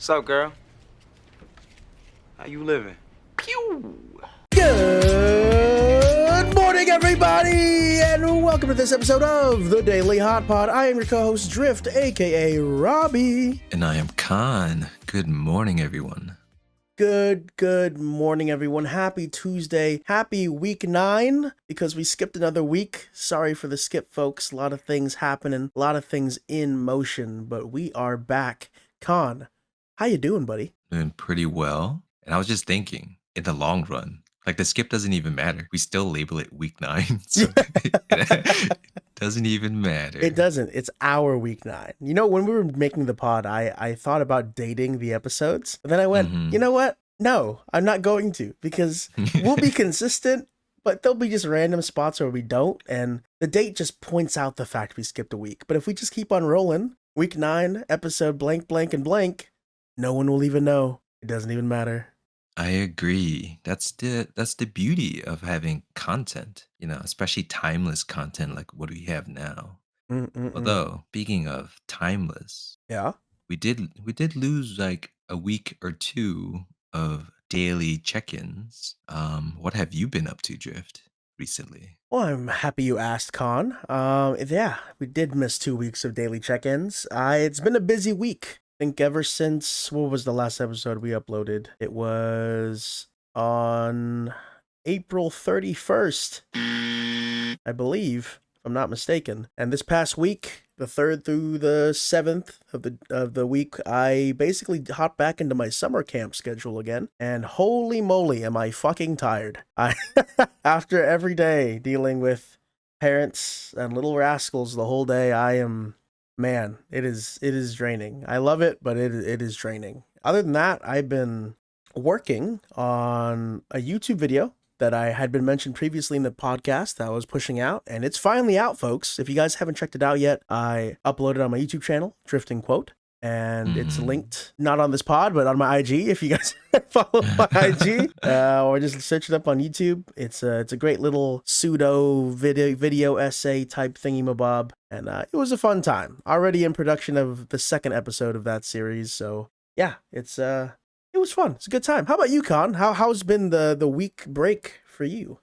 What's up, girl? How you living? Pew! Good morning, everybody, and welcome to this episode of the Daily Hotpot. I am your co-host, Drift, aka Robbie. And I am Khan. Good morning, everyone. Good morning, everyone. Happy Tuesday. Happy week 9, because we skipped another week. Sorry for the skip, folks. A lot of things happening, a lot of things in motion, but we are back. Khan, how you doing, buddy? Doing pretty well. And I was just thinking, in the long run, like the skip doesn't even matter. We still label it week 9. So it doesn't even matter. It doesn't. It's our week 9. You know, when we were making the pod, I thought about dating the episodes. But then I went, You know what? No, I'm not going to, because we'll be consistent, but there'll be just random spots where we don't. And the date just points out the fact we skipped a week. But if we just keep on rolling, week 9, episode blank, blank, and blank, no one will even know. It doesn't even matter. I agree. That's the beauty of having content, especially timeless content like what we have now. Although, speaking of timeless, Yeah. we did lose like a week or two of daily check-ins. What have you been up to, Drift, recently? Well, I'm happy you asked, Con. Yeah, we did miss 2 weeks of daily check-ins. It's been a busy week. I think ever since, what was the last episode we uploaded? It was on April 31st, I believe, if I'm not mistaken. And this past week, the 3rd through the 7th of the week, I basically hopped back into my summer camp schedule again. And holy moly, am I fucking tired. After every day dealing with parents and little rascals the whole day, man, it is draining. I love it, but it is draining. Other than that, I've been working on a YouTube video that I had been mentioned previously in the podcast that I was pushing out, and it's finally out, folks. If you guys haven't checked it out yet, I uploaded on my YouTube channel, Drift Khuon, and it's linked not on this pod, but on my IG. If you guys follow my IG, or just search it up on YouTube, it's a great little pseudo video essay type thingy-mabob, and it was a fun time. Already in production of the 2nd episode of that series, so yeah, it was fun. It's a good time. How about you, Con? How's been the week break for you?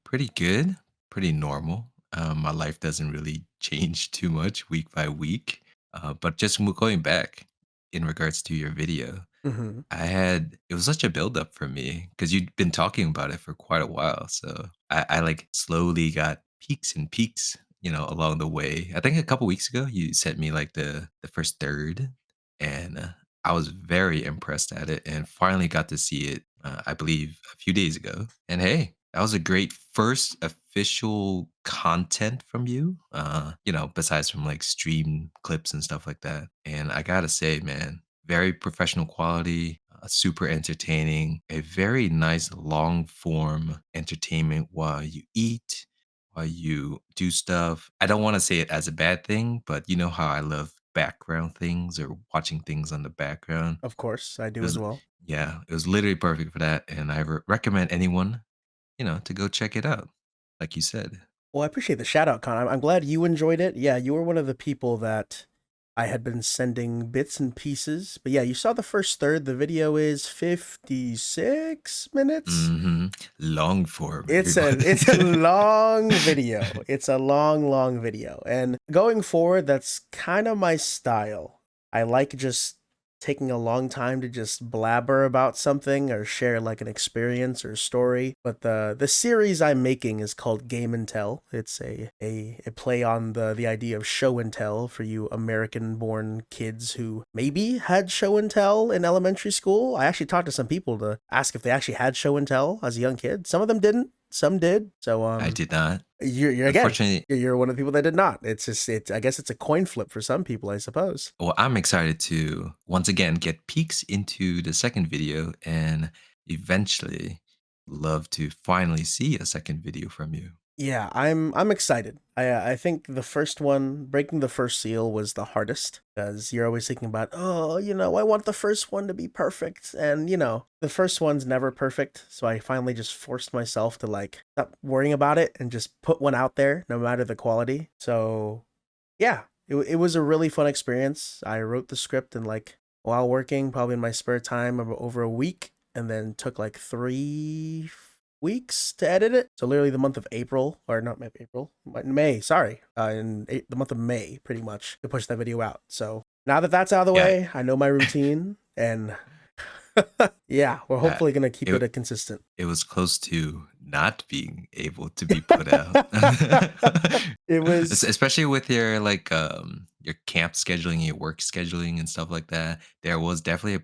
Pretty good. Pretty normal. My life doesn't really change too much week by week. But just going back in regards to your video, Mm-hmm. it was such a buildup for me because you'd been talking about it for quite a while. So I like slowly got peaks and peaks, along the way. I think a couple weeks ago you sent me like the first third, and I was very impressed at it, and finally got to see it. I believe a few days ago, and hey, that was a great first official content from you. Besides from like stream clips and stuff like that. And I gotta say, man, very professional quality, super entertaining, a very nice long form entertainment while you eat, while you do stuff. I don't want to say it as a bad thing, but you know how I love background things or watching things on the background. Of course, I It do as was, well. yeah, it was literally perfect for that. And I recommend anyone, to go check it out, like you said. Well, I appreciate the shout out, Con. I'm glad you enjoyed it. Yeah, you were one of the people that I had been sending bits and pieces. But yeah, you saw the first third. The video is 56 minutes. Long form. It's a long video. It's a long video. And going forward, that's kind of my style. I like just taking a long time to just blabber about something or share like an experience or story. But the series I'm making is called Game and Tell. It's a play on the idea of show and tell for you American-born kids who maybe had show and tell in elementary school. I actually talked to some people to ask if they actually had show and tell as a young kid. Some of them didn't. Some did. So I did not. You're Unfortunately, you're one of the people that did not. It's just I guess it's a coin flip for some people, I suppose. well, I'm excited to once again get peeks into the second video and eventually love to finally see a second video from you. Yeah, I'm excited. I think the first one, breaking the first seal, was the hardest because you're always thinking about, I want the first one to be perfect, and the first one's never perfect. So I finally just forced myself to like stop worrying about it and just put one out there, no matter the quality. So yeah, it was a really fun experience. I wrote the script in like while working, probably in my spare time, over a week, and then took like 3 weeks to edit it. So literally the month of April, or not April, May, sorry, the month of May, pretty much, to push that video out. So now that that's out of the Yeah, way, I know my routine, and yeah, we're yeah. hopefully gonna keep It it consistent. it was close to not being able to be put out. It was, Especially with your camp scheduling, your work scheduling and stuff like that. There was definitely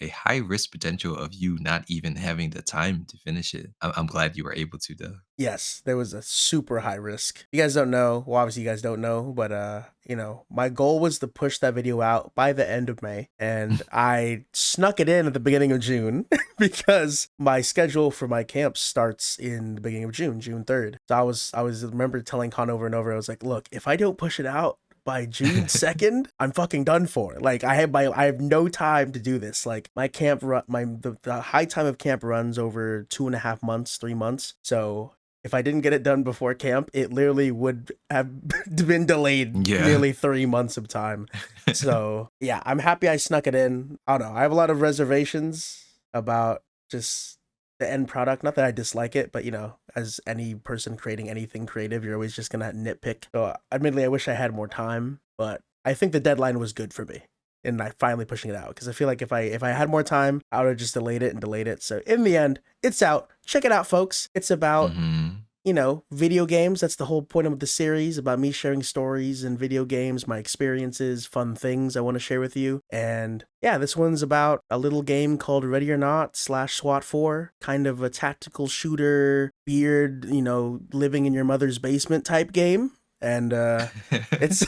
a high risk potential of you not even having the time to finish it. I'm glad you were able to though. yes, there was a super high risk. You guys don't know, well, obviously you guys don't know, but my goal was to push that video out by the end of May, and I snuck it in at the beginning of June because my schedule for my camp starts in the beginning of June, June 3rd. So I was remember telling Con over and over, I was like, look, if I don't push it out by June 2nd, I'm fucking done for. Like I have no time to do this. Like my camp run, the high time of camp runs over 2.5 months, 3 months. So if I didn't get it done before camp, it literally would have been delayed Yeah. nearly 3 months of time. So yeah, I'm happy I snuck it in. I don't know. I have a lot of reservations about just the end product. Not that I dislike it, but as any person creating anything creative, you're always just gonna nitpick. So admittedly, I wish I had more time, but I think the deadline was good for me. And I finally pushing it out because I feel like if I had more time, I would have just delayed it and delayed it. So in the end, it's out. Check it out, folks. It's about Hmm. video games. That's the whole point of the series, about me sharing stories and video games, my experiences, fun things I want to share with you. And yeah, this one's about a little game called Ready or Not / SWAT 4, kind of a tactical shooter, beard, living in your mother's basement type game. And it's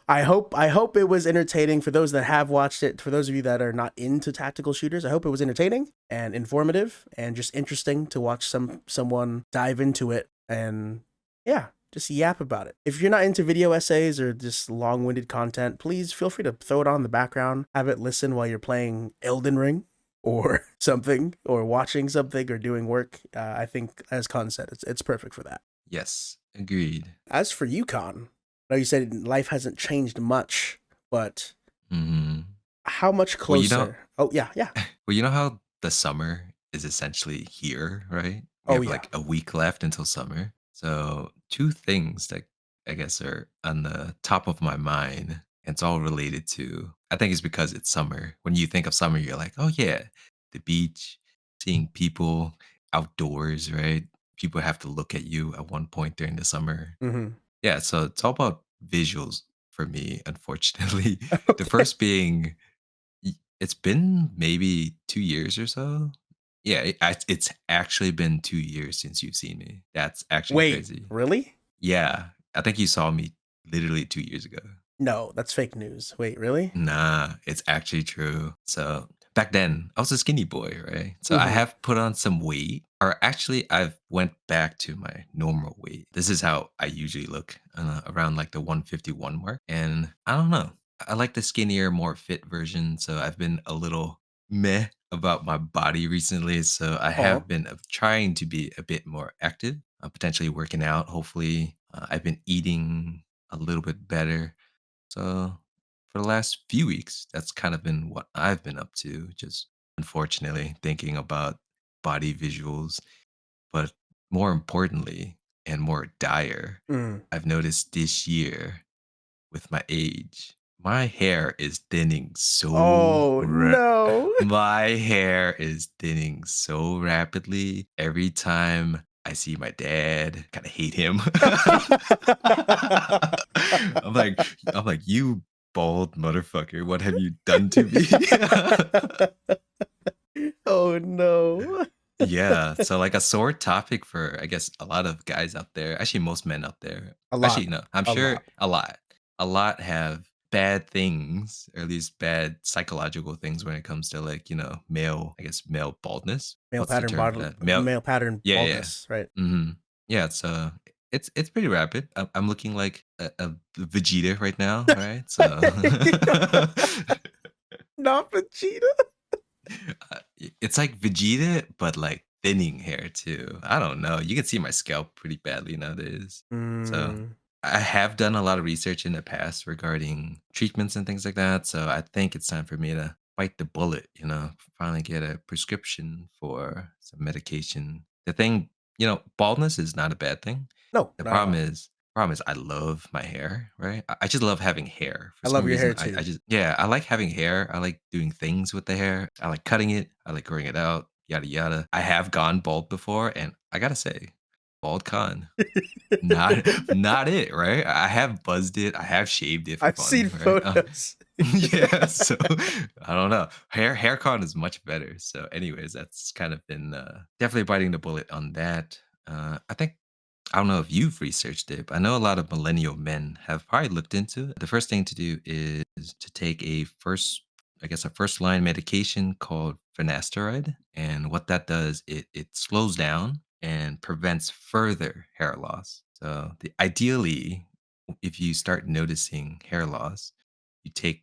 I hope it was entertaining for those that have watched it. For those of you that are not into tactical shooters, I hope it was entertaining and informative and just interesting to watch someone dive into it and yeah, just yap about it. If you're not into video essays or just long-winded content, please feel free to throw it on in the background, have it listen while you're playing Elden Ring or something, or watching something or doing work. I think, as Con said, it's perfect for that. Yes, agreed. As for you, Con, I know you said life hasn't changed much, but Hmm. how much Well, closer? Oh, yeah, yeah. well, you know how the summer is essentially here, right? We Oh, have yeah. like a week left until summer. So, two things that I guess are on the top of my mind. It's all related to, I think it's because it's summer. When you think of summer, you're like, oh, yeah, the beach, seeing people outdoors, right? People have to look at you at one point during the summer. Mm-hmm. Yeah. So, it's all about visuals for me, unfortunately. The Okay. first being, it's been maybe 2 years or so. Yeah, it's actually been 2 years since you've seen me. That's actually Wait, crazy. really? Yeah, I think you saw me literally 2 years ago. No, that's fake news. Wait, really? Nah, it's actually true. So, back then, I was a skinny boy, right? So, I Mm-hmm. have put on some weight, or actually, I've went back to my normal weight. This is how I usually look, around, like, the 151 mark, and I don't know. I like the skinnier, more fit version, so I've been a little meh about my body recently, so I Oh. have been, trying to be a bit more active, potentially working out, hopefully. I've been eating a little bit better. So for the last few weeks, that's kind of been what I've been up to. Just unfortunately thinking about body visuals. But more importantly, and more dire, Mm. I've noticed this year with my age, my hair is thinning Oh no. my hair is thinning so rapidly. Every time I see my dad, kind of hate him. I'm like, you bald motherfucker, what have you done to me? Oh no. Yeah, so like a sore topic for I guess a lot of guys out there, actually most men out there. A lot. Actually, no, I'm A sure lot. a lot. A lot have bad things, or at least bad psychological things when it comes to like, male, I guess male baldness. What's the term for that? Male pattern Yeah, yeah. baldness, right? Hmm. Yeah, it's pretty rapid. I'm looking like a Vegeta right now, right? So Not Vegeta. it's like Vegeta, but like thinning hair too. I don't know. You can see my scalp pretty badly nowadays. So Mm. I have done a lot of research in the past regarding treatments and things like that. So I think it's time for me to bite the bullet, finally get a prescription for some medication. The thing, baldness is not a bad thing. No, The not at problem all. is, problem is I love my hair, right? I just love having hair. For I some love your reason, hair I too. just, yeah, I like having hair. I like doing things with the hair. I like cutting it. I like growing it out, yada, yada. I have gone bald before, and I gotta say, bald con. Not it, right? I have buzzed it, I have shaved it for I've seen fun, right? photos. Yeah, so I don't know. Haircon is much better. So anyways, that's kind of been, definitely biting the bullet on that. I think I don't know if you've researched it, but I know a lot of millennial men have probably looked into it. The first thing to do is to take a first line medication called finasteride. And what that does, it slows down and prevents further hair loss. So ideally, if you start noticing hair loss, you take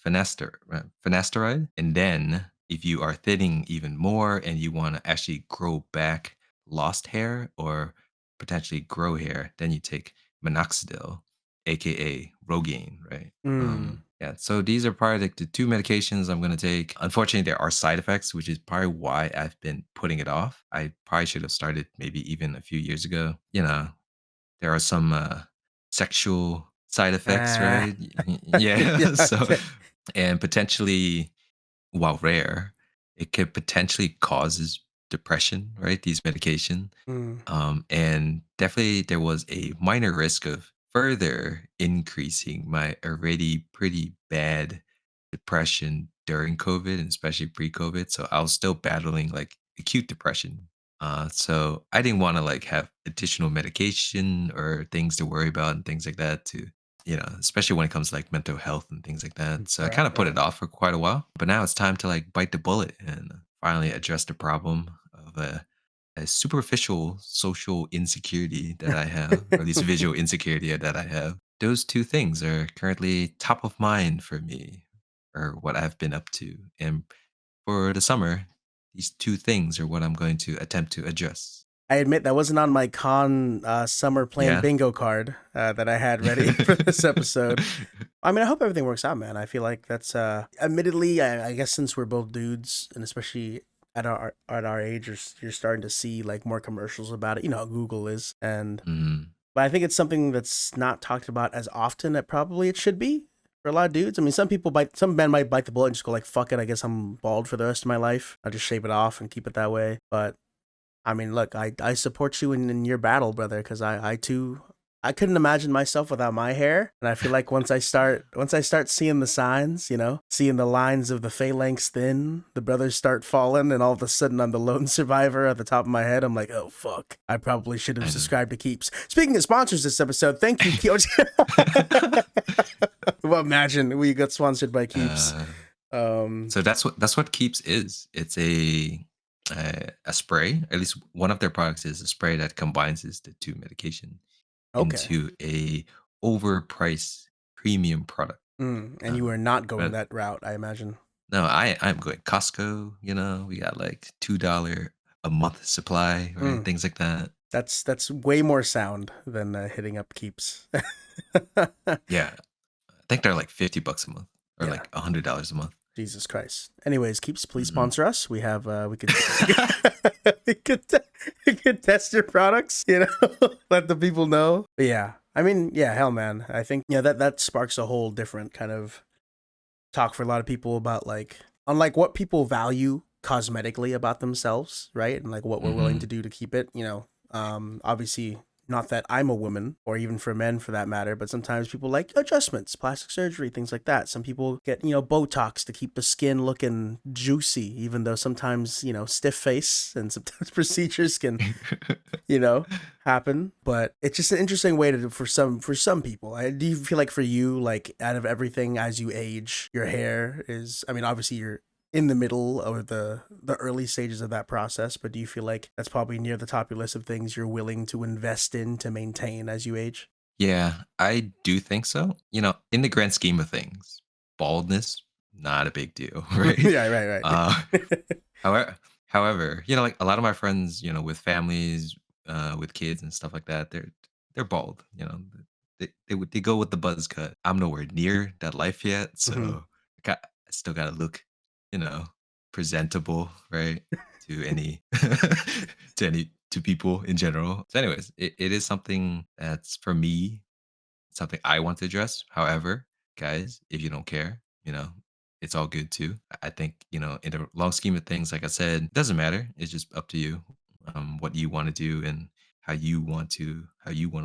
finasteride, and then if you are thinning even more and you want to actually grow back lost hair or potentially grow hair, then you take minoxidil, aka Rogaine, right? Mm. Yeah, so these are probably like the two medications I'm gonna take. Unfortunately, there are side effects, which is probably why I've been putting it off. I probably should have started maybe even a few years ago. There are some sexual side effects, Ah. right? Yeah, Yeah, so okay. and potentially, while rare, it could potentially causes depression, right? These medication. Mm. And definitely there was a minor risk of further increasing my already pretty bad depression during COVID and especially pre-COVID. So I was still battling like acute depression. So I didn't want to like have additional medication or things to worry about and things like that to, especially when it comes to like mental health and things like that. So I Right, kind of put right. it off for quite a while, but now it's time to like bite the bullet and finally address the problem of a superficial social insecurity that I have, or at least visual insecurity that I have. Those two things are currently top of mind for me, or what I've been up to. And for the summer, these two things are what I'm going to attempt to address. I admit that wasn't on my summer plan Yeah. bingo card that I had ready for this episode. I mean, I hope everything works out, man. I feel like that's admittedly, I guess since we're both dudes, and especially at our age, you're starting to see like more commercials about it. You know how Google is, Mm, but I think it's something that's not talked about as often that probably it should be for a lot of dudes. I mean, some men might bite the bullet and just go like, "Fuck it, I guess I'm bald for the rest of my life. I'll just shave it off and keep it that way." But I mean, look, I support you in your battle, brother, because I too I couldn't imagine myself without my hair. And I feel like once I start seeing the signs, seeing the lines of the phalanx thin, the brothers start falling, and all of a sudden I'm the lone survivor at the top of my head. I'm like, oh fuck. I probably should have I know. subscribed to Keeps. Speaking of sponsors this episode, thank you, Keeps. Well, imagine we got sponsored by Keeps. uh, Um so that's what Keeps is. It's a spray. At least one of their products is a spray that combines the two medication okay. into a overpriced premium product. And you are Um, not going but that route, I imagine. no, I'm going Costco. We got like $2 a month supply, right? Mm. Things like that. That's way more sound than hitting up Keeps. Yeah, I think they're like $50 a month or Yeah, like $100 a month. Jesus Christ. Anyways, Keeps, please Hmm. sponsor us. We have we could we could test your products. Let the people know. But yeah, I mean, yeah, hell, man. I think that sparks a whole different kind of talk for a lot of people about like unlike what people value cosmetically about themselves, right? And like what we're willing to Hmm. do to keep it, obviously not that I'm a woman or even for men for that matter, but sometimes people like adjustments, plastic surgery, things like that. Some people get, Botox to keep the skin looking juicy, even though sometimes, stiff face and sometimes procedures can, you know, happen. But it's just an interesting way to do for some people. Do you feel like for you, like out of everything as you age, your hair is? I mean, obviously you're in the middle or the early stages of that process, but do you feel like that's probably near the top of your list of things you're willing to invest in to maintain as you age? Yeah, I do think so. In the grand scheme of things, baldness, not a big deal, right? Yeah, right, Uh, right. however, like a lot of my friends, with families, with kids and stuff like that, they're bald. they go with the buzz cut. I'm nowhere near that life yet, Mhm. so I still gotta look, you know, presentable, right? To any to people in general. So, anyways, it is something that's for me something I want to address. However, guys, if you don't care, it's all good too. I think, in the long scheme of things, like I said, it doesn't matter. It's just up to you, what you want to do and how you want to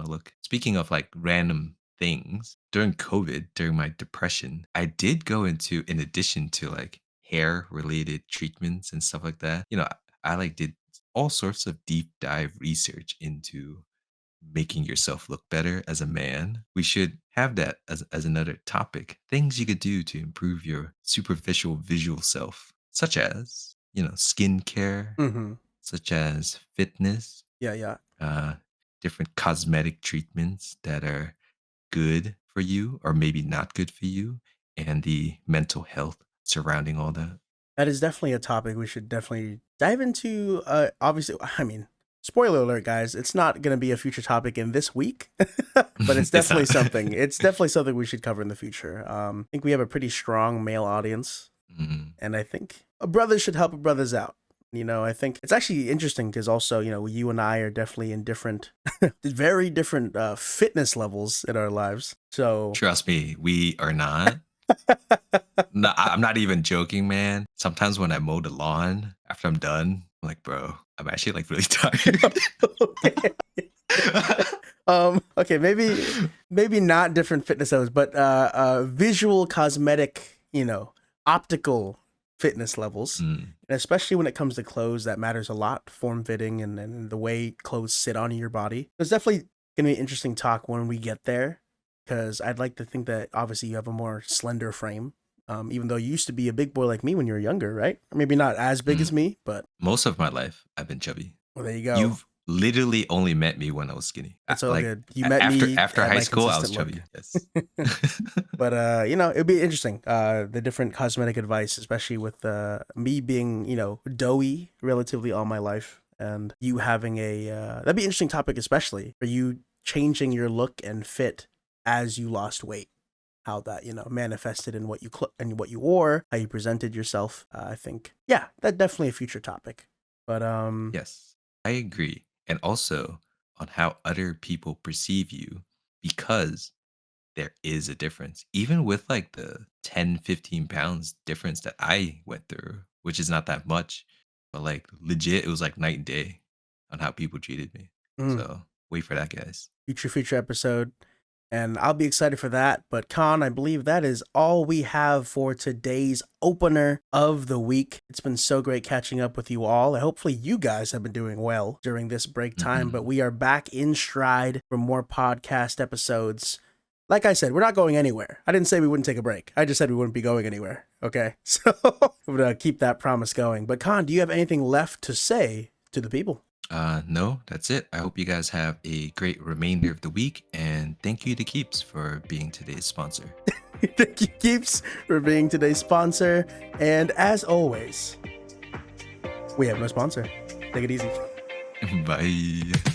look. Speaking of like random things, during COVID, during my depression, I did go into, in addition to like hair related treatments and stuff like that, I like did all sorts of deep dive research into making yourself look better as a man. We should have that as another topic. Things you could do to improve your superficial visual self, such as, skincare, Mhm. such as fitness, Yeah, yeah. uh, different cosmetic treatments that are good for you or maybe not good for you, and the mental health surrounding all that. That is definitely a topic we should definitely dive into. Obviously, I mean, spoiler alert, guys, it's not going to be a future topic in this week, but it's It's definitely not. something. It's definitely something we should cover in the future. I think we have a pretty strong male audience, Mm, and I think brothers should help brothers out. I think it's actually interesting because also, you and I are definitely in different, very different fitness levels in our lives. So, trust me, we are not. No, I'm not even joking, man. Sometimes when I mow the lawn after I'm done, I'm like, bro, I'm actually like really tired. okay. Okay, maybe not different fitness levels, but visual cosmetic, optical fitness levels. Mm, And especially when it comes to clothes, that matters a lot. Form fitting and the way clothes sit on your body. There's definitely gonna be an interesting talk when we get there. Because I'd like to think that obviously you have a more slender frame. Even though you used to be a big boy like me when you were younger, right? Or maybe not as big as mm. me, but Most of my life, I've been chubby. well, there you go. You've literally only met me when I was skinny. It's all Like good. You met after me after at high my school, I was consistent look. chubby. Yes. But it'd be interesting. The different cosmetic advice, especially with me being, doughy relatively all my life, and you having that'd be an interesting topic, especially for you changing your look and fit as you lost weight. How that manifested in what you and what you wore, how you presented yourself. I think that definitely a future topic. But Yes, I agree. And also on how other people perceive you, because there is a difference. Even with like the 10, 15 pounds difference that I went through, which is not that much, but like legit, it was like night and day on how people treated me. mm, So wait for that, guys. future episode. And I'll be excited for that. But Khan, I believe that is all we have for today's opener of the week. It's been so great catching up with you all. Hopefully you guys have been doing well during this break time, but Mhm. we are back in stride for more podcast episodes. Like I said, we're not going anywhere. I didn't say we wouldn't take a break. I just said we wouldn't be going anywhere. Okay. So I'm going to keep that promise going. But Khan, do you have anything left to say to the people? No, that's it. I hope you guys have a great remainder of the week, and thank you to Keeps for being today's sponsor. Thank you, Keeps, for being today's sponsor. And as always, we have no sponsor. Take it easy. Bye.